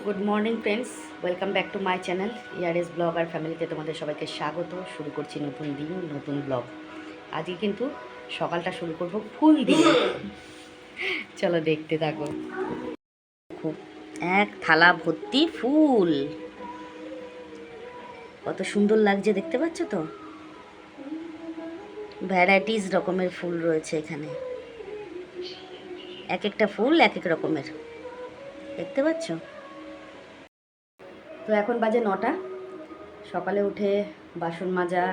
Good morning friends, welcome back to my channel ইয়ারএস blog আর ফ্যামিলিতে তোমাদের সবাইকে স্বাগত। শুরু করছি নতুন দিন, নতুন ব্লগ। আজকে কিন্তু সকালটা শুরু করব ফুল দিয়ে। চলো দেখতে থাকো। খুব এক থালা ভর্তি ফুল, কত সুন্দর লাগছে দেখতে পাচ্ছ তো। ভ্যারাইটিস রকমের ফুল রয়েছে এখানে, এক একটা ফুল এক এক রকমের, দেখতে পাচ্ছ তো। এখন বাজে 9টা। সকালে উঠে বাসন মাজা,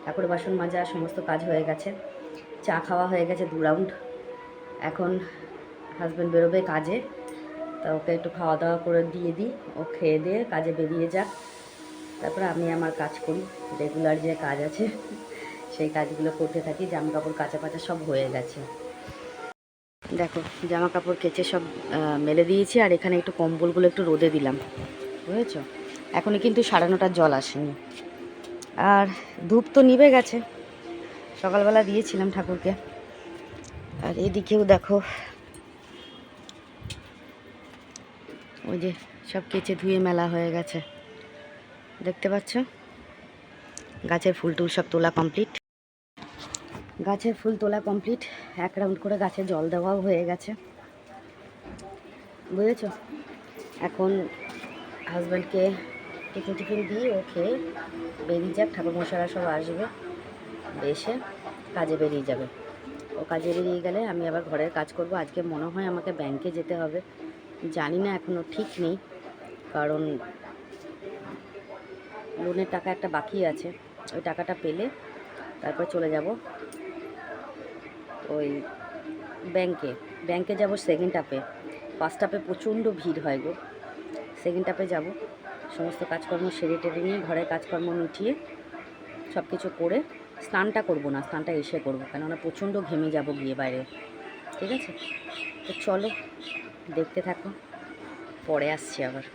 ঠাকুরের বাসন মাজা সমস্ত কাজ হয়ে গেছে। চা খাওয়া হয়ে গেছে 2 রাউন্ড। এখন হাজব্যান্ড বেরোবে কাজে, তা ওকে একটু খাওয়া দাওয়া করে দিয়ে দিই, ও খেয়ে দিয়ে কাজে বেরিয়ে যাক। তারপরে আমি আমার কাজ করি, রেগুলার যে কাজ আছে সেই কাজগুলো করতে থাকি। জামা কাপড় কাচা পাচা সব হয়ে গেছে। দেখো জামা কাপড় কেচে সব মেলে দিয়েছি, আর এখানে একটু কম্বলগুলো একটু রোদে দিলাম, বুঝেছ। এখনই কিন্তু 9:30 জল আসেনি। আর ধূপ তো নিভে গেছে, সকালবেলা দিয়েছিলাম ঠাকুরকে। আর এদিকেও দেখো ওই যে সব কেচে ধুয়ে মেলা হয়ে গেছে, দেখতে পাচ্ছ। গাছের ফুল টুল সব তোলা কমপ্লিট, গাছের ফুল তোলা কমপ্লিট। 1 রাউন্ড করে গাছে জল দেওয়াও হয়ে গেছে, বুঝেছ। এখন হাজব্যান্ডকে টিফিন দিয়ে ও খেয়ে বেরিয়ে যাক। ঠাকুরমশাইরা সব আসবে, এসে কাজে বেরিয়ে যাবে। ও কাজে বেরিয়ে গেলে আমি আবার ঘরের কাজ করব। আজকে মনে হয় আমাকে ব্যাংকে যেতে হবে, জানি না, এখনও ঠিক নেই। কারণ লোনের টাকা একটা বাকি আছে, ওই টাকাটা পেলে তারপর চলে যাব ওই ব্যাংকে যাব সেকেন্ড হাফে। ফার্স্ট হাফে প্রচণ্ড ভিড় হয় গো। সেকেন্ড হাফে যাব, সমস্ত কাজকর্ম সেরে টেরে নিয়ে, ঘরের কাজকর্ম মিটিয়ে সব কিছু করে স্নানটা করব না, স্নানটা এসে করবো, কেননা প্রচণ্ড ঘেমে যাব গিয়ে বাইরে। ঠিক আছে, তো চলো দেখতে থাকো, পরে আসছি আবার।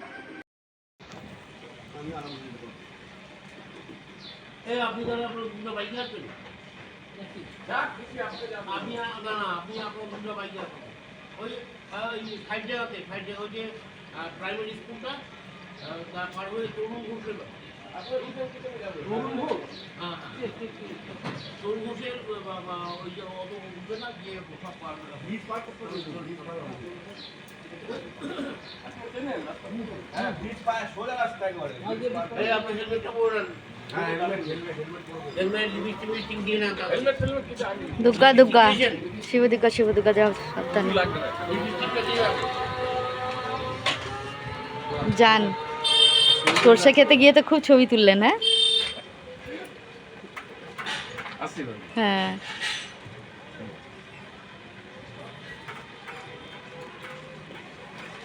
প্রাইমারি স্কুলটা তারপর হয়ে তরুণ ঘোষের তরুণ ঘোষের ওই যে অত উঠবে না, গিয়ে সব পারবে না। আপনি হেলমেটটা পরেন, দুর্গা দুর্গা শিব দুর্গা, শিব দুর্গা যাও সাবধানে যান। সর্ষে খেতে গিয়ে তো খুব ছবি তুললেন। হ্যাঁ,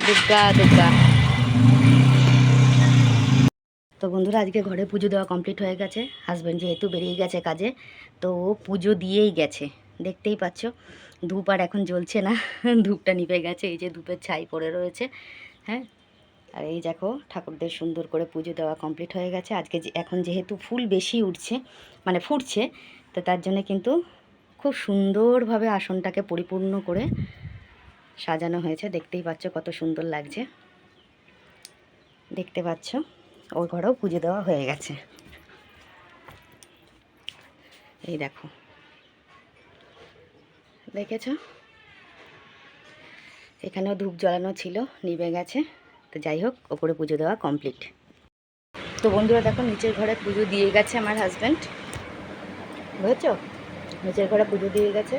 দুর্গা দুর্গা। তো বন্ধুরা, আজকে ঘরে পুজো দেওয়া কমপ্লিট হয়ে গেছে। হাজব্যান্ড যেহেতু বেরিয়ে গেছে কাজে, তো ও পুজো দিয়েই গেছে, দেখতেই পাচ্ছ। ধূপ আর এখন জ্বলছে না, ধূপটা নিভে গেছে, এই যে ধূপের ছাই পড়ে রয়েছে। হ্যাঁ, আর এই দেখো ঠাকুরদের সুন্দর করে পুজো দেওয়া কমপ্লিট হয়ে গেছে। আজকে এখন যেহেতু ফুল বেশি উঠছে, মানে ফুটছে, তো তার জন্য কিন্তু খুব সুন্দরভাবে আসনটাকে পরিপূর্ণ করে সাজানো হয়েছে। দেখতেই পাচ্ছ কত সুন্দর লাগছে, দেখতে পাচ্ছ। ওর ঘরেও পুজো দেওয়া হয়ে গেছে, এই দেখো, দেখেছ। এখানেও ধূপ জ্বালানো ছিল, নিভে গেছে। তো যাই হোক, ওপরে পুজো দেওয়া কমপ্লিট। তো বন্ধুরা দেখো, নিচের ঘরে পুজো দিয়ে গেছে আমার হাজব্যান্ড, বুঝেছ। নিচের ঘরে পুজো দিয়ে গেছে।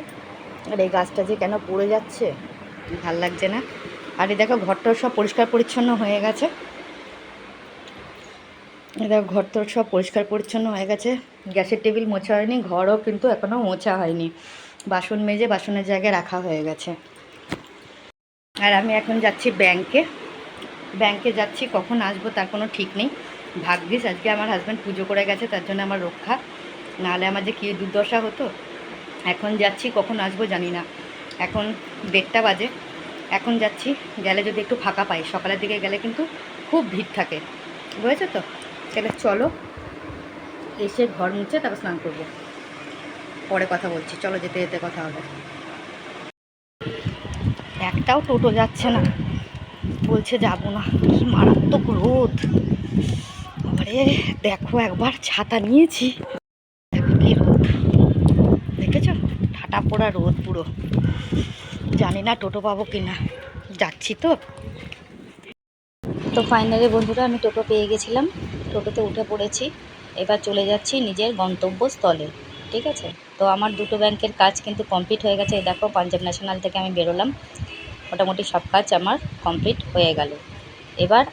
আর এই গাছটা যে কেন পড়ে যাচ্ছে, ভাল লাগছে না। আর এই দেখো ঘরটাও সব পরিষ্কার পরিচ্ছন্ন হয়ে গেছে। দেখো ঘরটাও সব পরিষ্কার পরিচ্ছন্ন হয়ে গেছে। গ্যাসের টেবিল মোছা হয়নি, ঘরও কিন্তু এখনও মোছা হয়নি। বাসন মেজে বাসনের জায়গায় রাখা হয়ে গেছে। আর আমি এখন যাচ্ছি ব্যাংকে যাচ্ছি, কখন আসবো তার কোনো ঠিক নেই। ভাগ্যিস আজকে আমার হাজব্যান্ড পুজো করে গেছে, তার জন্য আমার রক্ষা, নাহলে আমার যে কী দুর্দশা হতো। এখন যাচ্ছি, কখন আসবো জানি না। এখন 1:30 বাজে। এখন যাচ্ছি, গেলে যদি একটু ফাঁকা পাই, সকালের দিকে গেলে কিন্তু খুব ভিড় থাকে, বুঝেছো তো। তাহলে চলো, এসে ঘর মুছে তারপর স্নান করবো, পরে কথা বলছি। চলো, যেতে যেতে কথা হবে। একটাও টোটো যাচ্ছে না, বলছে যাবো না, কি মারাত্মক রোদ। আরে দেখো একবার ছাতা নিয়েছি, দেখো কি রোদ, দেখেছো? ঠাটা পোড়া রোদ পুরো। জানি না টোটো পাবো কিনা, যাচ্ছি তো। তো ফাইনালি বন্ধুরা আমি টোটো পেয়ে গেছিলাম, টোটোতে উঠে পড়েছি। এবার চলে যাচ্ছি নিজের গন্তব্যস্থলে, ঠিক আছে? তো আমার দুটো ব্যাংকের কাজ কিন্তু কমপ্লিট হয়ে গেছে। এই দেখো পাঞ্জাব ন্যাশনাল থেকে আমি বেরোলাম, মোটামুটি সব কাজ আমার কমপ্লিট হয়ে গেল। এবার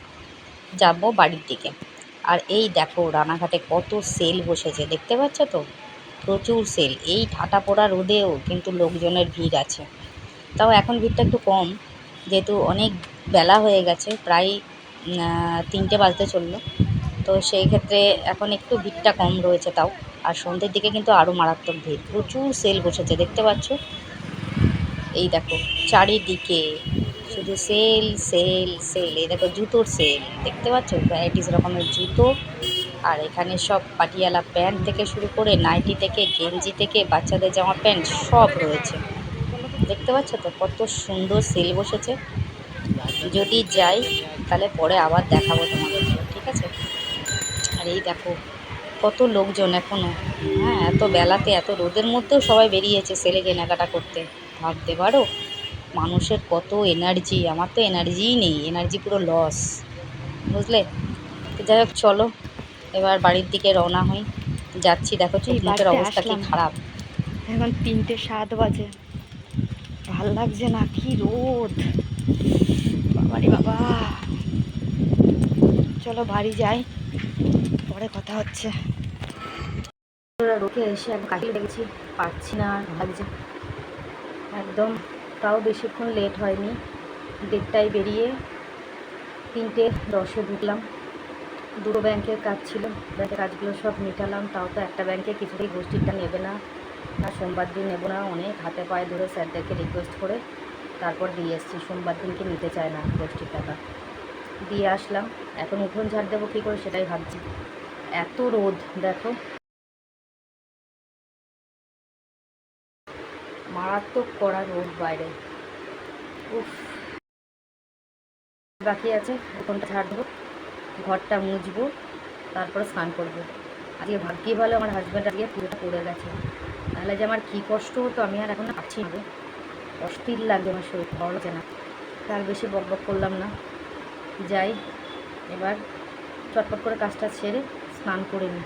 যাব বাড়ির দিকে। আর এই দেখো রানাঘাটে কত সেল বসেছে, দেখতে পাচ্ছ তো? প্রচুর সেল। এই ঠাটা পোড়া রোদেও কিন্তু লোকজনের ভিড় আছে। তাও এখন ভিড়টা একটু কম, যেহেতু অনেক বেলা হয়ে গেছে, প্রায় 3টে বাজতে চললো। তো সেই ক্ষেত্রে এখন একটু ভিড়টা কম রয়েছে তাও। আর সন্ধ্যের দিকে কিন্তু আরও মারাত্মক ভিড়, প্রচুর সেল বসেছে, দেখতে পাচ্ছ? এই দেখো চারিদিকে শুধু সেল সেল সেল। এই দেখো জুতোর সেল, দেখতে পাচ্ছ? ভ্যারাইটিস রকমের জুতো। আর এখানে সব পাটিয়ালা প্যান্ট থেকে শুরু করে নাইটি থেকে গেঞ্জি থেকে বাচ্চাদের জামা প্যান্ট সব রয়েছে, দেখতে পাচ্ছ তো? কত সুন্দর সেল বসেছে। যদি যাই তাহলে পরে আবার দেখাবো তোমাদেরকে, ঠিক আছে? আর এই দেখো কত লোকজন এখনও, হ্যাঁ, এত বেলাতে এত রোদের মধ্যেও সবাই বেরিয়েছে সেলে কেনাকাটা করতে। ভাবতে পারো মানুষের কত এনার্জি। আমার তো এনার্জিই নেই, এনার্জি পুরো লস, বুঝলে? তো যাই হোক চলো এবার বাড়ির দিকে রওনা হই। যাচ্ছি, দেখো চোখ মুখের অবস্থা কি খারাপ। এখন 3টে 7 বাজে, ভাল লাগছে না, কি রোদ, বাবারে বাবা। চলো বাড়ি যাই, পরে কথা হচ্ছে। রোকে এসে আমি কাটিয়ে দেখেছি, পারছি না, আর লাগছে একদম। তাও বেশিক্ষণ লেট হয়নি, 1:30টায় বেরিয়ে 3টে 10-এ ঢুকলাম। দুটো ব্যাংকের কাজ ছিল, ব্যাংকের কাজগুলো সব মেটালাম। তাও তো একটা ব্যাংকে কিছুতেই গোষ্ঠীটা নেবে না, না সোমবার দিন নেবো না, অনেক হাতে পায়ে ধরে স্যারদেরকে রিকোয়েস্ট করে তারপর দিয়ে এসেছি। সোমবার দিনকে নিতে চায় না গোষ্ঠীর টাকা, দিয়ে আসলাম। এখন উঠোন ঝাড় দেবো কী করে সেটাই ভাবছি, এত রোদ দেখো, মারাত্মক কড়া রোদ বাইরে। উফ, বাকি আছে, উঠোনটা ঝাড় দেবো, ঘরটা মুছবো, তারপরে স্নান করবো। আজকে ভাগ্যি ভালো আমার হাজব্যান্ড আজকে পুরোটা পড়ে গেছে, তাহলে যে আমার কী কষ্ট হতো আমি আর এখন পাচ্ছি না। অস্থির লাগছে আমার শরীর, ভালো লাগছে না। তার বেশি বক বক করলাম না, যাই এবার চটপট করে কাজটা সেরে স্নান করে নিই,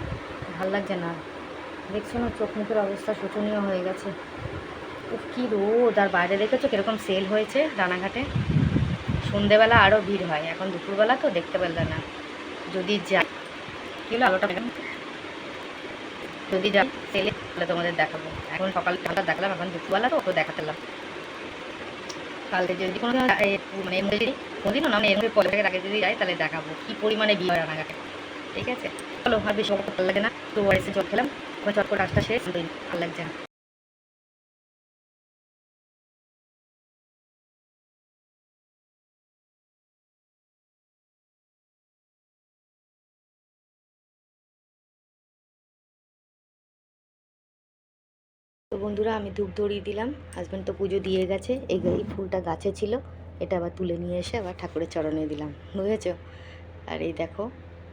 ভাল লাগছে না। দেখছো না চোখ মুখের অবস্থা শোচনীয় হয়ে গেছে। উফ কী রোদ। আর বাইরে দেখেছো কীরকম সেল হয়েছে রানাঘাটে? সন্ধেবেলা আরও ভিড় হয়, এখন দুপুরবেলা তো দেখতে পেলাম না। যদি যাই, কী হলো আলোটা, যদি যাই সেলে তাহলে তোমাদের দেখাবো। এখন সকালটা দেখালাম, এখন দুপুরবেলা তো ওকে দেখাতাম। কালকে যদি কোনো মানে এর মধ্যে যদি কোনোদিনও না, এর মধ্যে কলেজের আগে যদি যাই তাহলে দেখাবো কী পরিমাণে ভিড় হয় রানাঘাটে, ঠিক আছে? চলো, আর বেশি ভালো লাগে না, তো এসে জল খেলাম, এবার চট করে কাজটা শেষ, ভালো লাগছে না। তো বন্ধুরা আমি ধূপ ধরিয়ে দিলাম, হাজব্যান্ড তো পুজো দিয়ে গেছে। এই ফুলটা গাছে ছিল, এটা আবার তুলে নিয়ে এসে আবার ঠাকুরের চরণে দিলাম, বুঝেছ? আর এই দেখো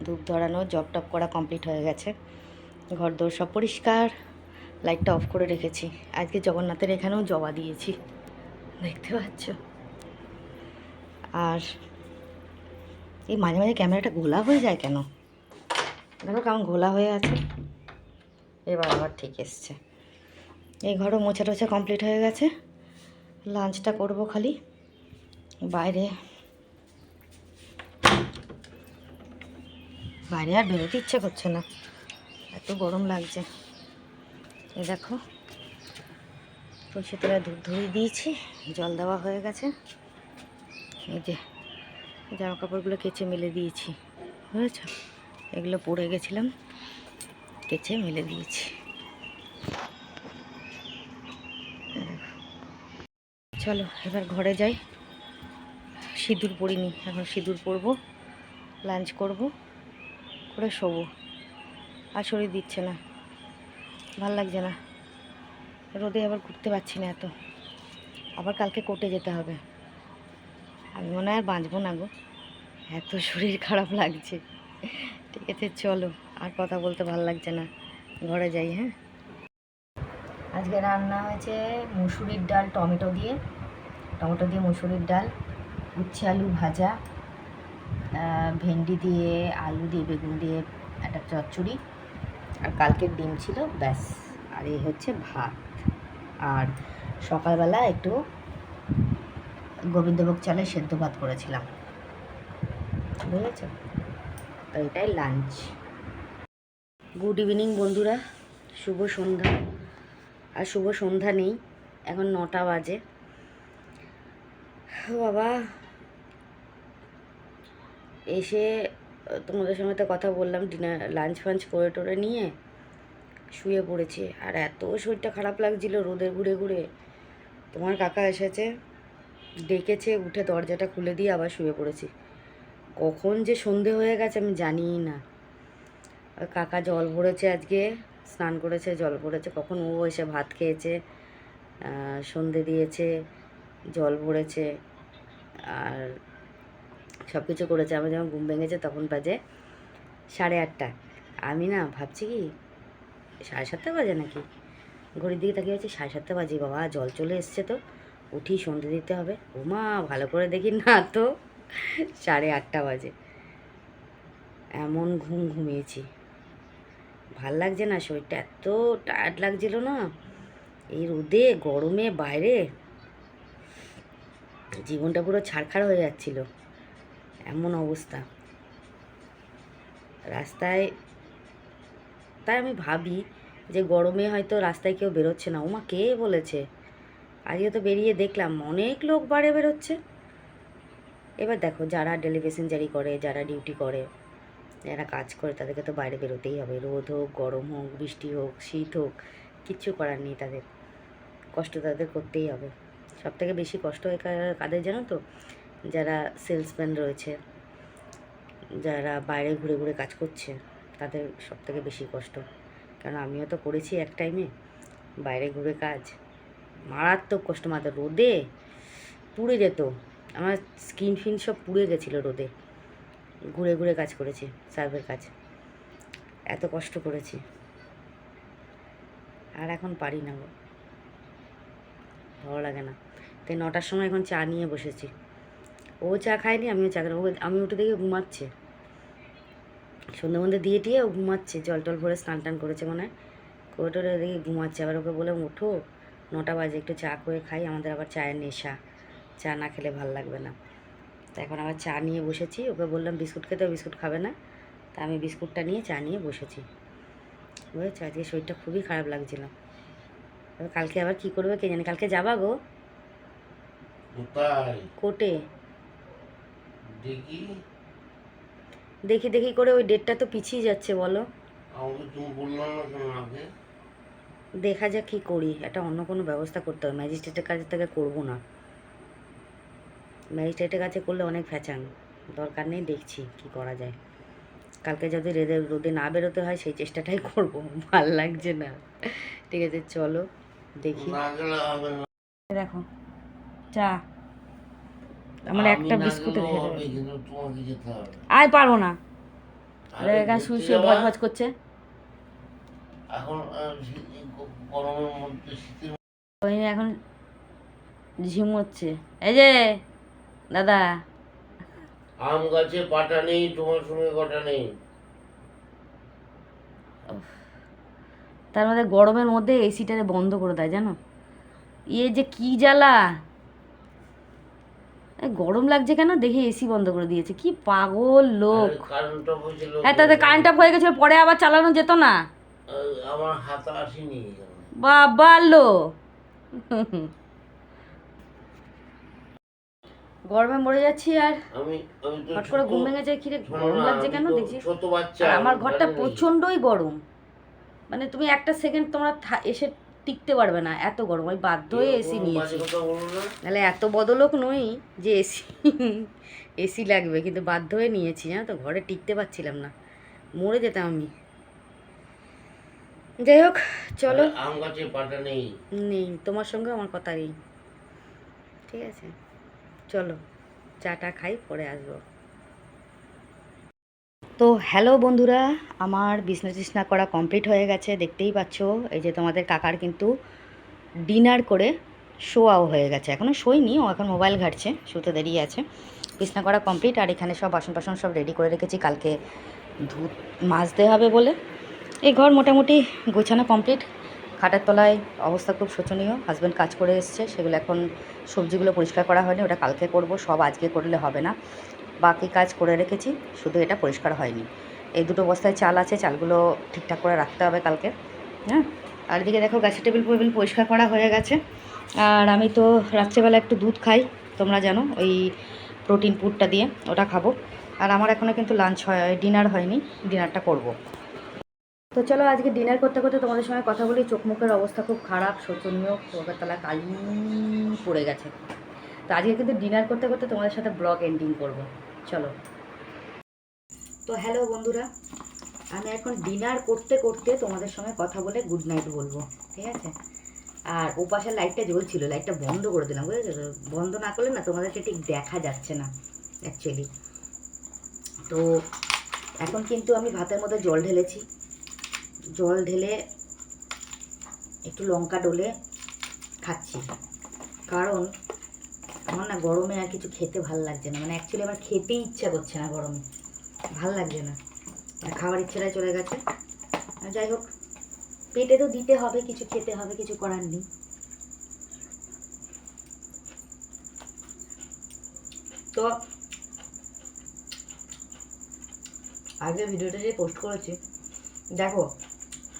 ধূপ ধরানো জপ টপ করা কমপ্লিট হয়ে গেছে, ঘর দোর সব পরিষ্কার, লাইটটা অফ করে রেখেছি। আজকে জগন্নাথের এখানেও জবা দিয়েছি, দেখতে পাচ্ছ? আর এই মাঝে মাঝে ক্যামেরাটা ঘোলা হয়ে যায় কেন, দেখো কেমন ঘোলা হয়ে আছে। এবার আবার ঠিক এসছে। এই ঘরও মোছা টোছা কমপ্লিট হয়ে গেছে, লাঞ্চটা করব খালি। বাইরে বাইরে আর বেরোতে ইচ্ছে করছে না, এত গরম লাগছে। এই দেখো তুলসী তলায় ধূপ ধরিয়ে দিয়েছি, জল দেওয়া হয়ে গেছে। এই যে জামা কাপড়গুলো কেচে মেলে দিয়েছি, বুঝেছ? এগুলো পরে গেছিলাম, কেচে মেলে দিয়েছি। চলো এবার ঘরে যাই, সিঁদুর পরিনি, এখন সিঁদুর পরবো, লাঞ্চ করব, করে শোবো। আর শরীর দিচ্ছে না, ভাল লাগছে না, রোদে আবার ঘুরতে পারছি না এত। আবার কালকে কোর্টে যেতে হবে, আমি মনে হয় আর বাঁচবো না গো, এত শরীর খারাপ লাগছে। ঠিক আছে চলো, আর কথা বলতে ভালো লাগছে না, ঘরে যাই। হ্যাঁ, আজকে রান্না হয়েছে মুসুরির ডাল টমেটো দিয়ে মুসুরির ডাল, উচ্ছে আলু ভাজা, ভেন্ডি দিয়ে আলু দিয়ে বেগুন দিয়ে একটা চচ্চড়ি, আর কালকের ডিম ছিল, ব্যাস। আর এই হচ্ছে ভাত। আর সকালবেলা একটু গোবিন্দভোগ চালের সেদ্ধ ভাত করেছিলাম, বুঝেছ? তো এটাই লাঞ্চ। গুড ইভিনিং বন্ধুরা, শুভ সন্ধ্যা। আর শুভ সন্ধ্যা নেই, এখন 9টা বাজে। বাবা, এসে তোমাদের সঙ্গে তো কথা বললাম, ডিনার লাঞ্চ ফাঞ্চ করে টোরে নিয়ে শুয়ে পড়েছি। আর এত শরীরটা খারাপ লাগছিল রোদে ঘুরে ঘুরে। তোমার কাকা এসেছে, ডেকেছে, উঠে দরজাটা খুলে দিয়ে আবার শুয়ে পড়েছি। কখন যে সন্ধে হয়ে গেছে আমি জানিই না। আর কাকা জল ভরেছে, আজকে স্নান করেছে, জল ভরেছে, কখন ও এসে ভাত খেয়েছে, সন্ধে দিয়েছে, জল ভরেছে, আর সব কিছু করেছে। আমার যখন ঘুম ভেঙেছে তখন বাজে 8:30। আমি না ভাবছি কি 7:30 বাজে নাকি, ঘড়ির দিকে তাকিয়ে আছে 7:30 বাজে। বাবা জল চলে এসছে, তো উঠি সন্ধে দিতে হবে। ওমা ভালো করে দেখি, না তো 8:30 বাজে। এমন ঘুমিয়েছি, ভাল লাগছে না, শরীরটা এত টায়ার্ড লাগছিল না, এই রোদে গরমে বাইরে জীবনটা পুরো ছারখার হয়ে যাচ্ছিল, এমন অবস্থা রাস্তায়। তাই আমি ভাবি যে গরমে হয়তো রাস্তায় কেউ বেরোচ্ছে না। ওমা কে বলেছে? আজকে তো বেরিয়ে দেখলাম অনেক লোক বাইরে বেরোচ্ছে। এবার দেখো, যারা ডেলি প্যাসেঞ্জারি করে, যারা ডিউটি করে, যারা কাজ করে, তাদেরকে তো বাইরে বেরোতেই হবে। রোদ হোক, গরম হোক, বৃষ্টি হোক, শীত হোক, কিচ্ছু করার নেই, তাদের কষ্ট তাদের করতেই হবে। সব থেকে বেশি কষ্ট হয় কাদের জানো তো? যারা সেলসম্যান রয়েছে, যারা বাইরে ঘুরে ঘুরে কাজ করছে, তাদের সব থেকে বেশি কষ্ট। কারণ আমিও তো করেছি এক টাইমে বাইরে ঘুরে কাজ, মারাত্মক কষ্ট। মাত্র রোদে পুড়ে যেত, আমার স্কিন ফিন সব পুড়ে গেছিলো রোদে, ঘুরে ঘুরে কাজ করেছি, সার্ভের কাজ, এত কষ্ট করেছি। আর এখন পারি না গো, ভালো লাগে না। তাই 9টার সময় এখন চা নিয়ে বসেছি। ও চা খায়নি, আমিও চা খাই। আমি উঠে দেখে ঘুমাচ্ছে, সন্ধ্যে মধ্যে দিয়ে টিয়ে ও ঘুমাচ্ছে, জল টল ভরে স্নান টান করেছে মনে হয়, করে টোরে দেখে ঘুমাচ্ছে। আবার ওকে বলে ওঠো, 9টা বাজে, একটু চা করে খাই, আমাদের আবার চায়ের নেশা, চা না খেলে ভালো লাগবে না। তা এখন আবার চা নিয়ে বসেছি। ওকে বললাম বিস্কুট খেতে, বিস্কুট খাবে না, তা আমি বিস্কুটটা নিয়ে চা নিয়ে বসেছি, বুঝেছো? আজকে শরীরটা খুবই খারাপ লাগছিল। এবার কালকে আবার কী করবে কে জানে। কালকে যাবা গো কোর্টে? দেখি দেখি করে ওই ডেটটা তো পিছিয়ে যাচ্ছে, বলো। দেখা যাক কী করি, একটা অন্য কোনো ব্যবস্থা করতে হবে। ম্যাজিস্ট্রেটের কাছে থেকে করবো না, ম্যাজিস্ট্রেটের কাছে করলে অনেক ফ্যাচাং, দরকার নেই, দেখছি কি করা যায়। কালকে যদি রোদে না বেরোতে হয় সেই চেষ্টাটাই করব, ভাল লাগছে না। ঠিক আছে চলো দেখি। দেখো চা, আমার একটা বিস্কুট আয় পারবো না, শুয়ে শুয়ে ভজ ভজ করছে। এখন ঝিমোচ্ছে। এই যে দাদা, আম গাছে পাটা নেই, তোমার সঙ্গে কটা নেই। তার মধ্যে গরমের মধ্যে এসিটারে বন্ধ করে দেয় জানো, যে কি জ্বালা। গরম লাগছে কেন দেখে এসি বন্ধ করে দিয়েছে, কি পাগল লোক। হ্যাঁ তাদের কারেন্ট অফ হয়ে গেছিল, পরে আবার চালানো যেত না। আমার হাতে আসেনি বাবা লো, গরমে মরে যাচ্ছি। আর হট করে ঘুম ভেঙে যায়, কি রে গরম লাগছে কেন দেখছি। আর আমার ঘরটা প্রচণ্ডই গরম, মানে তুমি একটা সেকেন্ড তোমরা এসে টিকতে পারবে না, এত গরম। আমি বাধ্য হয়ে এসি নিয়েছি, নাহলে এত বদলোক নই যে এসি লাগবে, কিন্তু বাধ্য হয়ে নিয়েছি। জানো তো, ঘরে টিকতে পারছিলাম না, মরে যেতাম আমি। যাই হোক চলো, আম গাছে পাটা নেই, নেই তোমার সঙ্গে আমার কথা নেই, ঠিক আছে চলো। চাটা খাই, পরে আসবো। তো হ্যালো বন্ধুরা, আমার বিছনা টিছনা করা কমপ্লিট হয়ে গেছে, দেখতেই পাচ্ছো। এই যে তোমাদের কাকার কিন্তু ডিনার করে শোয়াও হয়ে গেছে, এখনও শোয়নি, ও এখন মোবাইল ঘাটছে, শুতে দেরি আছে। বিছনা করা কমপ্লিট, আর এখানে সব বাসন টাসন সব রেডি করে রেখেছি, কালকে মাজতে হবে বলে। এই ঘর মোটামুটি গোছানো কমপ্লিট। খাটের তলায় অবস্থা খুব শোচনীয়, হাজব্যান্ড কাজ করে এসছে, সেগুলো এখন সবজিগুলো পরিষ্কার করা হয়নি, ওটা কালকে করব, সব আজকে করলে হবে না। বাকি কাজ করে রেখেছি, শুধু এটা পরিষ্কার হয়নি। এই দুটো বস্তায় চাল আছে, চালগুলো ঠিকঠাক করে রাখতে হবে কালকে। হ্যাঁ, আর এদিকে দেখো গাছের টেবিল পরিষ্কার করা হয়ে গেছে। আর আমি তো রাত্রেবেলা একটু দুধ খাই, তোমরা জানো, ওই প্রোটিন পুডটা দিয়ে ওটা খাবো। আর আমার এখনও কিন্তু লাঞ্চ ডিনার হয়নি, ডিনারটা করব। তো চলো আজকে ডিনার করতে করতে তোমাদের সঙ্গে কথা বলি। চোখ মুখের অবস্থা খুব খারাপ, শোচনীয়, চোখের তলায় কালি পড়ে গেছে। তো আজকে কিন্তু ডিনার করতে করতে তোমাদের সাথে ব্লগ এন্ডিং করব। চলো। তো হ্যালো বন্ধুরা, আমি এখন ডিনার করতে করতে তোমাদের সঙ্গে কথা বলে গুড নাইট বলবো, ঠিক আছে? আর ও পাশের লাইটটা জ্বলছিল, লাইটটা বন্ধ করে দিলাম, বুঝেছো তো? বন্ধ না করলে না তোমাদেরকে ঠিক দেখা যাচ্ছে না অ্যাকচুয়ালি। তো এখন কিন্তু আমি ভাতের মধ্যে জল ঢেলেছি, জল ঢেলে একটু লঙ্কা ডলে খাচ্ছি, কারণ আমার না গরমে আর কিছু খেতে ভাল লাগছে না, মানে অ্যাকচুয়ালি আমার খেতেই ইচ্ছা করছে না, গরমে ভাল লাগছে না, খাওয়ার ইচ্ছাটাই চলে গেছে। যাই হোক, পেটে তো দিতে হবে, কিছু খেতে হবে, কিছু করার নেই। তো আগে ভিডিওটা যে পোস্ট করেছি, দেখো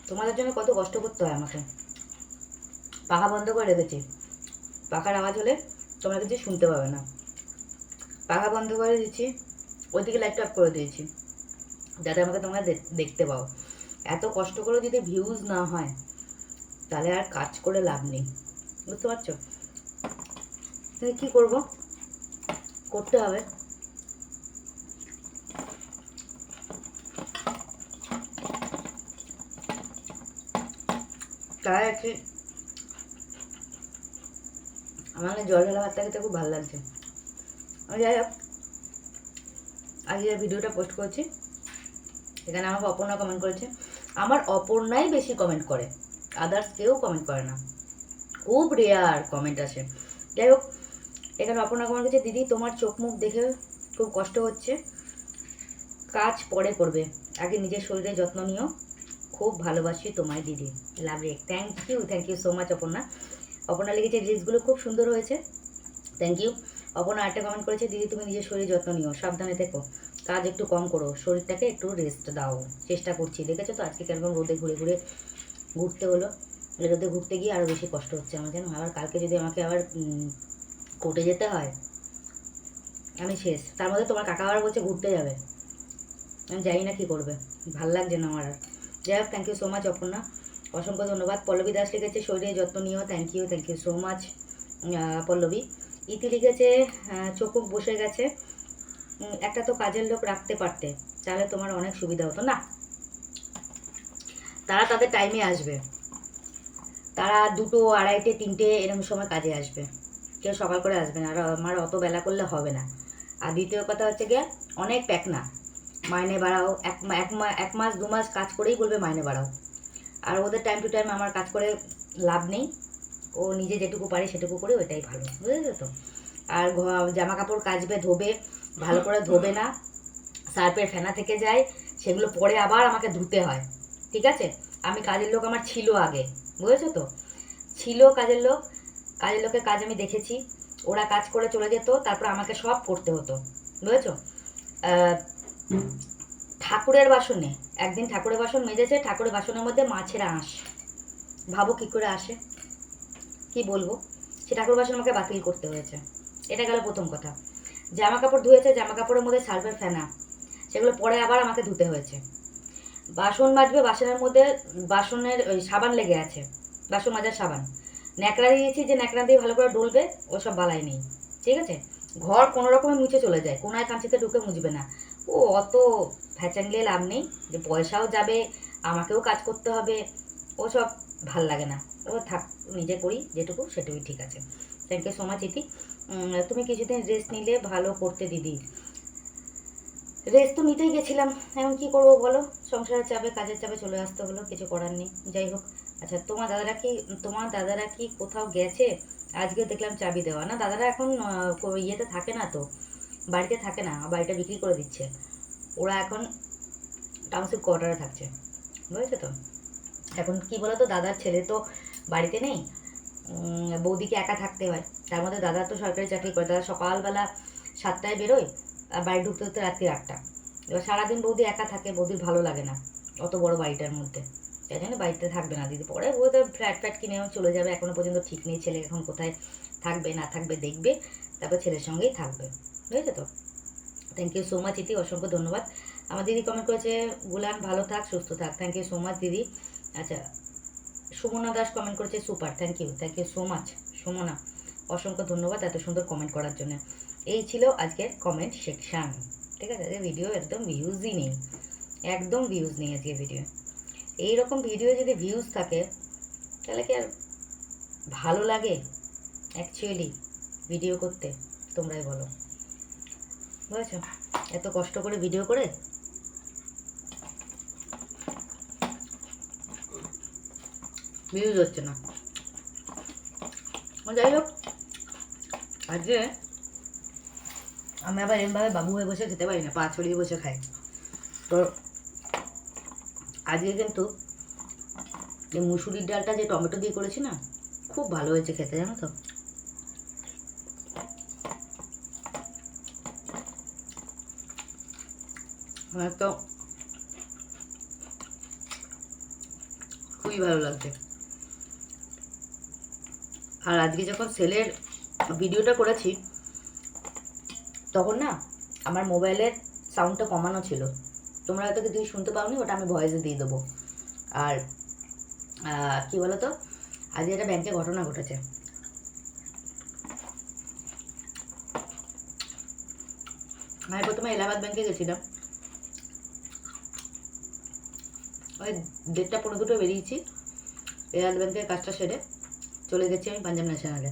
তোমাদের জন্য কত কষ্ট করতে হয় আমাকে। পাখা বন্ধ করে রেখেছি, পাখার আওয়াজ হলে তোমরা কিছু শুনতে পাবে না। পাখা বন্ধ করে দিচ্ছি, ওইদিকে লাইটটা অফ করে দিয়েছি, যাতে আমাকে তোমরা দেখতে পাও। এত কষ্ট করে যদি ভিউজ না হয়, তাহলে আর কাজ করে লাভ নেই, বুঝতে পারছো? তাহলে কী করবো, করতে হবে। তাই আছে, আমার না জল ঢালা ভাতটা খেতে খুব ভালো লাগছে। আমি যাই হোক, আজকে ভিডিওটা পোস্ট করছি। এখানে আমাকে অপর্ণা কমেন্ট করেছে, আমার অপর্ণাই বেশি কমেন্ট করে, আদার্স কেউ কমেন্ট করে না, খুব রেয়ার কমেন্ট আসে। যাই হোক, এখানে অপর্ণা কমেন্ট করছে, দিদি তোমার চোখ মুখ দেখে খুব কষ্ট হচ্ছে, কাজ পরে করবে, আগে নিজের শরীরে যত্ন নিও, খুব ভালোবাসি তোমায় দিদি, love you. Thank you so much Aparna. Aparna লিখেছে রিলসগুলো খুব সুন্দর হয়েছে, থ্যাংক ইউ। অপর্ণা আরেকটা কমেন্ট করেছে, দিদি তুমি নিজের শরীরে যত্ন নিও, সাবধানে থেকো, কাজ একটু কম করো, শরীরটাকে একটু রেস্ট দাও, চেষ্টা করছি। দেখেছো তো আজকে কেরকম রোদে ঘুরে ঘুরে ঘুরতে হলো, রোদে ঘুরতে গিয়ে আরও বেশি কষ্ট হচ্ছে আমার, জানো? আবার কালকে যদি আমাকে আবার কোর্টে যেতে হয়, আমি শেষ। তার মধ্যে তোমার কাকা আবার বলছে ঘুরতে যাবে, আমি জানি না কী করবে, ভাল লাগছে না আমার আর। যাই হোক, thank you so much Aparna, অসংখ্য ধন্যবাদ। পল্লবী দাস লিখেছে শরীরে যত্ন নিও, thank you so much Pallavi. Iti লিখেছে চোখ বসে গেছে, একটা তো কাজের লোক রাখতে পারতে, তাহলে তোমার অনেক সুবিধা হতো। না, তারা তাদের টাইমে আসবে, তারা 2টো, 2:30, 3টে এরকম সময় কাজে আসবে, কেউ সকাল করে আসবে না, আর আমার অত বেলা করলে হবে না। আর দ্বিতীয় কথা হচ্ছে গিয়ে অনেক প্যাকনা, মাইনে বাড়াও, 1 মাস 2 মাস কাজ করেই বলবে মাইনে বাড়াও, আর ওদের টাইম টু টাইম আমার কাজ করে লাভ নেই, ও নিজে যেটুকু পারে সেটুকু করে ওইটাই ভালো, বুঝেছো তো? আর জামা কাপড় কাচবে, ধোবে, ভালো করে ধোবে না, সার্ফের ফেনা থেকে যায়, সেগুলো পরে আবার আমাকে ধুতে হয়, ঠিক আছে? আমি কাজের লোক আমার ছিল আগে, বুঝেছো তো? ছিল কাজের লোক, কাজের লোকের কাজ আমি দেখেছি, ওরা কাজ করে চলে যেত, তারপর আমাকে সব করতে হতো, বুঝেছো? ঠাকুরের বাসনে, একদিন ঠাকুরের বাসন মেজেছে, ঠাকুরের বাসনের মধ্যে মাছের আঁশ, ভাবো কী করে আসে, কি বলবো? সে ঠাকুর বাসন আমাকে বাতিল করতে হয়েছে। এটা গেল প্রথম কথা। জামা কাপড় ধুয়েছে, জামা কাপড়ের মধ্যে সার্ফের ফেনা, সেগুলো পরে আবার আমাকে ধুতে হয়েছে। বাসন মাজবে, বাসনের মধ্যে বাসনের ওই সাবান লেগে আছে, বাসন মাজার সাবান, ন্যাকড়া দিয়েছি যে ন্যাকড়া দিয়ে ভালো করে ডলবে, ওসব বালাই নেই, ঠিক আছে? ঘর কোনো রকমে মুছে চলে যায়, কোনায় কাঁচিতে ঢুকে মুছবে না, ও অত ফ্যাচাংলে লাভ নেই, যে পয়সাও যাবে, আমাকেও কাজ করতে হবে, ওসব ভাল লাগে না, ও থাক, নিজে করি যেটুকু সেটুকুই ঠিক আছে। থ্যাংক ইউ সো মাচ ইতি। তুমি কিছুদিন রেস্ট নিলে ভালো করতে দিদি। রেস্ট তো নিতেই গেছিলাম, এখন কী করবো বলো, সংসারের চাপে কাজের চাপে চলে আসতে হলো, কিছু করার নেই। যাই হোক, আচ্ছা তোমার দাদারা কি কোথাও গেছে? আজকে দেখলাম চাবি দেওয়া। না, দাদারা এখন ইয়েতে থাকে না তো, বাড়িতে থাকে না, বাড়িটা বিক্রি করে দিচ্ছে। ওরা এখন টাউনশিপ কোয়ার্টারে থাকছে, বুঝেছো তো। এখন কি বলো তো, দাদার ছেলে তো বাড়িতে নেই, বৌদিকে একা থাকতে হয়। তার মধ্যে দাদা তো সরকারি চাকরি করে, দাদা সকালবেলা 7টায় বেরোয় আর বাড়ি ঢুকতে ঢুকতে রাত্রি 8টা। এবার সারাদিন বৌদি একা থাকে, বৌদির ভালো লাগে না অত বড় বাড়িটার মধ্যে, তাই জন্য বাড়িতে থাকবে না দিদি। পরে ও তো ফ্ল্যাট কিনেও চলে যাবে, এখনো পর্যন্ত ঠিক নেই ছেলে এখন কোথায় থাকবে না থাকবে, দেখবে তারপর ছেলের সঙ্গেই থাকবে, বুঝেছো তো। থ্যাংক ইউ সো মাচ ইতি, অসংখ্য ধন্যবাদ। আমার দিদি কমেন্ট করেছে গুলান ভালো থাক সুস্থ থাক, থ্যাংক ইউ সো মাচ দিদি। আচ্ছা, সুমনা দাস কমেন্ট করেছে super, thank you so much Sumana, অসংখ্য ধন্যবাদ এত সুন্দর কমেন্ট করার জন্য। এই ছিল আজকের কমেন্ট সেকশান, ঠিক আছে। আজকে ভিডিও একদম ভিউজই নেই, একদম ভিউজ নেই আজকে ভিডিও। এইরকম ভিডিও যদি ভিউজ থাকে তাহলে কি আর ভালো লাগে অ্যাকচুয়ালি ভিডিও করতে? তোমরাই বলো, বুঝেছ। এত কষ্ট করে ভিডিও করে ভিউজ হচ্ছে না। যাই হোক, আজকে আমি আবার এরমভাবে বাবু হয়ে বসে খেতে পারি না, পা ছড়িয়ে বসে খাই। তো আজকে কিন্তু এই মুসুরির ডালটা যে টমেটো দিয়ে করেছি না, খুব ভালো হয়েছে খেতে, জানো তো। আমার তো খুবই ভালো লাগছে। আর আজকে যখন সেলের ভিডিওটা করেছি তখন না আমার মোবাইলের সাউন্ডটা কমানো ছিল, তোমরা হয়তো কিছু শুনতে পাওনি, ওটা আমি ভয়েসে দিয়ে দেবো। আর কি বলো তো, আজকে একটা ব্যাংকে ঘটনা ঘটেছে। আমি প্রথমে এলাহাবাদ ব্যাংকে গেছিলাম, ওই 1:30-2 বেরিয়েছি, এলাহাবাদ ব্যাংকের কাজটা সেরে চলে গেছি আমি পাঞ্জাব ন্যাশনালে।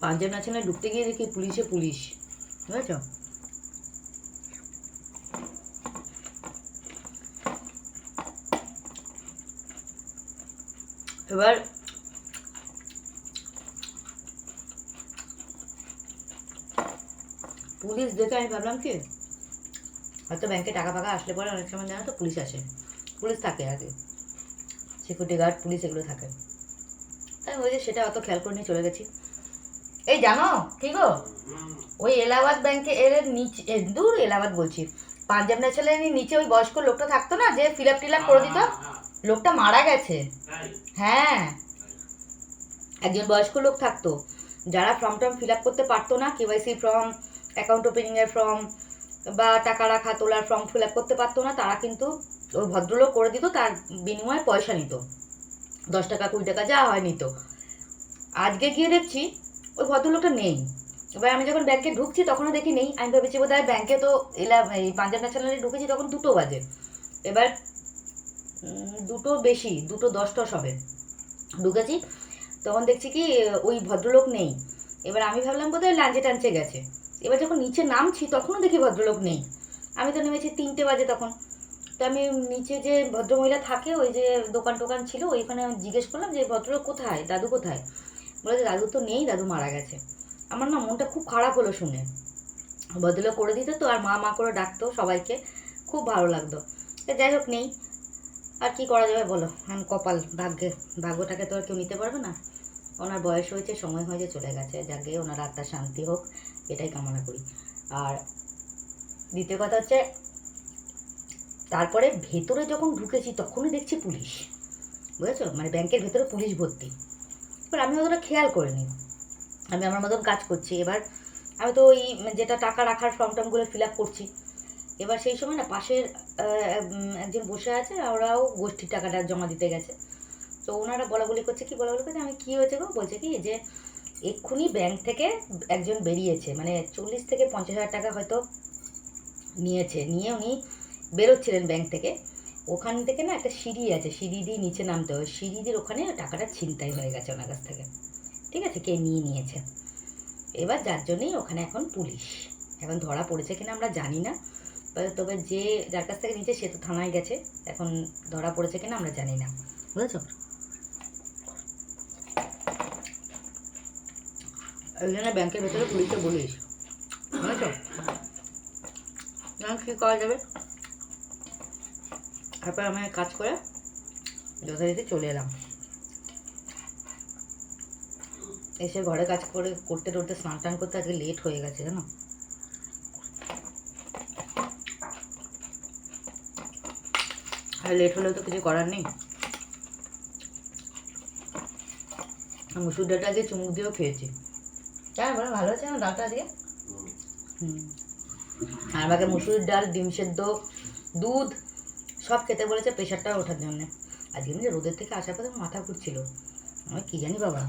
পাঞ্জাব ন্যাশনালে ঢুকতে গিয়ে দেখি পুলিশ, বুঝেছ। এবার পুলিশ দেখে আমি ভাবলাম কি, হয়তো ব্যাংকে টাকা ফাঁকা আসলে পরে অনেক সময় জানো তো পুলিশ আসে, পুলিশ থাকে আগে, সিকিউরিটি গার্ড পুলিশ এগুলো থাকে। তাই ওই যে সেটা অত খেয়াল করে নিয়ে চলে গেছি। এই জানো কি গো, ওই এলাহাবাদ ব্যাংকে এর নিচে, দূর এলাহাবাদ বলছি, পাঞ্জাব ন্যাশনালের নিচে ওই বয়স্ক লোকটা থাকতো না, যে ফিল আপ করে দিত, লোকটা মারা গেছে। হ্যাঁ, একজন বয়স্ক লোক থাকতো, যারা ফর্ম ফিল আপ করতে পারতো না, কেওয়াইসি ফর্ম, অ্যাকাউন্ট ওপেনিংয়ের ফর্ম বা টাকা রাখা তোলার ফর্ম ফিল আপ করতে পারতো না, তারা কিন্তু ওই ভদ্রলোক করে দিত, তার বিনিময়ে পয়সা নিত, 10 টাকা 20 টাকা যা হয় নিত। আজকে গিয়ে দেখছি ওই ভদ্রলোকটা নেই। এবার আমি যখন ব্যাংকে ঢুকছি তখনও দেখি নেই, আমি ভেবেছি বোধ হয় ব্যাংকে তো এই পাঞ্জাব ন্যাশনালে ঢুকেছি তখন 2টো বাজে। এবার 2টো বেশি, 2:10 হবে ঢুকেছি, তখন দেখছি কি ওই ভদ্রলোক নেই। এবার আমি ভাবলাম বোধহয় লাঞ্চে টাঞ্চে গেছে। এবার যখন নিচে নামছি তখনও দেখি ভদ্রলোক নেই। আমি তো নেমেছি 3টে বাজে তখন। তো আমি নিচে যে ভদ্রমহিলা থাকে, ওই যে দোকান টোকান ছিল ওইখানে জিজ্ঞেস করলাম যে ভদ্রলোক কোথায়, দাদু কোথায়? বলে যে দাদু তো নেই, দাদু মারা গেছে। আমার না মনটা খুব খারাপ হলো শুনে। ভদ্রলোক করে দিত তো, আর মা করে ডাকতো সবাইকে, খুব ভালো লাগতো। যাই হোক, নেই, আর কি করা যাবে বলো, আমি কপাল, ভাগ্যটাকে তো আর কেউ নিতে পারবে না। ওনার বয়স হয়েছে, সময় হয়েছে, চলে গেছে, যাকে ওনার আত্মার শান্তি হোক এটাই কামনা করি। আর দ্বিতীয় কথা হচ্ছে, তারপরে ভেতরে যখন ঢুকেছি তখনই দেখছি পুলিশ, বুঝেছো, মানে ব্যাংকের ভেতরে পুলিশ ভর্তি। এবার আমি অতটা খেয়াল করিনি, আমি আমার মতন কাজ করছি। এবার আমি তো ওই যেটা টাকা রাখার ফর্মগুলো ফিল আপ করছি। এবার সেই সময় না পাশের একজন বসে আছে, ওরাও গোষ্ঠীর টাকাটা জমা দিতে গেছে। তো ওনারা বলাবলি করছে, আমি কী হয়েছে গো, বলছে কি যে এক্ষুনি ব্যাংক থেকে একজন বেরিয়েছে, মানে 40 থেকে 50 হাজার টাকা হয়তো নিয়েছে, নিয়ে উনি বেরোচ্ছিলেন ব্যাংক থেকে। ওখান থেকে না একটা সিঁড়ি আছে, সিঁড়ি দিয়ে নিচে নামতে হয়, সিঁড়ি দিয়ে ওখানে টাকাটা ছিনতাই হয়ে গেছে ওনার কাছ থেকে, ঠিক আছে, কে নিয়েছে। এবার যার জন্যই ওখানে এখন পুলিশ, এখন ধরা পড়েছে কিনা আমরা জানি না, তবে যার কাছ থেকে নিচে সে তো থানায় গেছে, এখন ধরা পড়েছে কিনা আমরা জানি না, বুঝেছ? ওই জন্য ব্যাংকের ভেতরে পুলিশকে বলিস, বুঝেছ? না কী করা যাবে, তারপর আমি কাজ করে যথারীতি চলে এলাম। এসে ঘরে কাজ করে করতে স্নান টান করতে আজকে লেট হয়ে গেছে জানো। আর লেট হলেও তো কিছু করার নেই। মুসুর ডালটা আজকে চুমুক দিয়েও খেয়েছি। তাই বলো ভালো হচ্ছে না ডালটা আজকে? আর আমাকে মুসুর ডাল, ডিম সেদ্ধ, দুধ সব খেতে বলেছে প্রেশারটা ওঠার জন্যে। আজকে আমি যে রোদের থেকে আসার পথে মাথা ঘুরছিল, আমি কী জানি বাবা।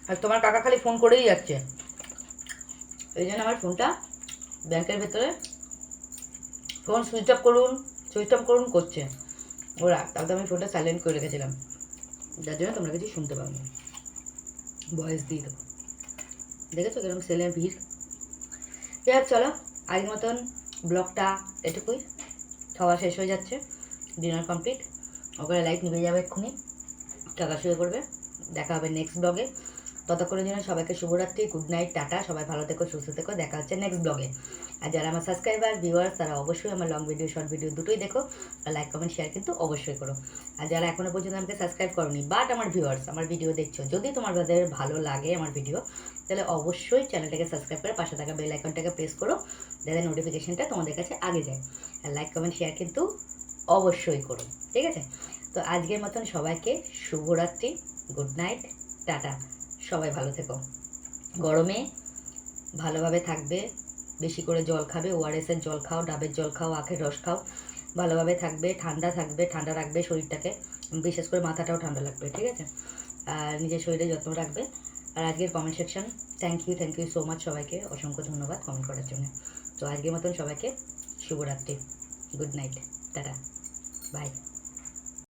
আর তোমার কাকা খালি ফোন করেই যাচ্ছে, এই জন্য আমার ফোনটা ব্যাংকের ভেতরে ফোন সুইচ অফ করুন করছে ওরা। তারপর আমি ফোনটা সাইলেন্ট করে রেখেছিলাম, যার জন্য তোমরা কিছু শুনতে পাবো না, ভয়েস দিয়ে দেবো। দেখেছো কিরকম সেলের ভিড়। যাই হোক চলো, আগের মতন ব্লগটা এটুকুই, খাওয়া শেষ হয়ে যাচ্ছে, ডিনার কমপ্লিট, ওখানে লাইট নিভে যাবে এক্ষুনি, টাকা শুয়ে পড়বে। দেখা হবে নেক্সট ব্লগে, ততক্ষণের জন্য সবাইকে শুভরাত্রি, গুড নাইট, টাটা, সবাই ভালো থেকো, সুস্থ থেকো, দেখা হচ্ছে নেক্সট ব্লগে। আর যারা আমার সাবস্ক্রাইবার ভিউয়ার্স তারা অবশ্যই আমার লং ভিডিও শর্ট ভিডিও দুটোই দেখো, আর লাইক কমেন্ট শেয়ার কিন্তু অবশ্যই করো। আর যারা এখনও পর্যন্ত আমাকে সাবস্ক্রাইব করোনি বাট আমার ভিউয়ার্স আমার ভিডিও দেখছো, যদি তোমাদের ভালো লাগে আমার ভিডিও, তাহলে অবশ্যই চ্যানেলটাকে সাবস্ক্রাইব করে পাশে থাকা বেল আইকনটাকে প্রেস করো, যাতে নোটিফিকেশনটা তোমাদের কাছে আগে যায়। আর লাইক কমেন্ট শেয়ার কিন্তু অবশ্যই করো, ঠিক আছে? তো আজকের মতন সবাইকে শুভরাত্রি, গুড নাইট, টাটা, সবাই ভালো থেকো। গরমে ভালোভাবে থাকবে, বেশি করে জল খাবে, ওআরএসের জল খাও, ডাবের জল খাও, আখের রস খাও, ভালোভাবে থাকবে, ঠান্ডা রাখবে শরীরটাকে, বিশেষ করে মাথাটাও ঠান্ডা লাগবে, ঠিক আছে? আর নিজের শরীরে যত্ন রাখবে। আর আজকের comment section, thank you so much, সবাইকে অসংখ্য ধন্যবাদ কমেন্ট করার জন্য। তো আজকের মতন সবাইকে শুভরাত্রি, গুড নাইট, টাটা, বাই।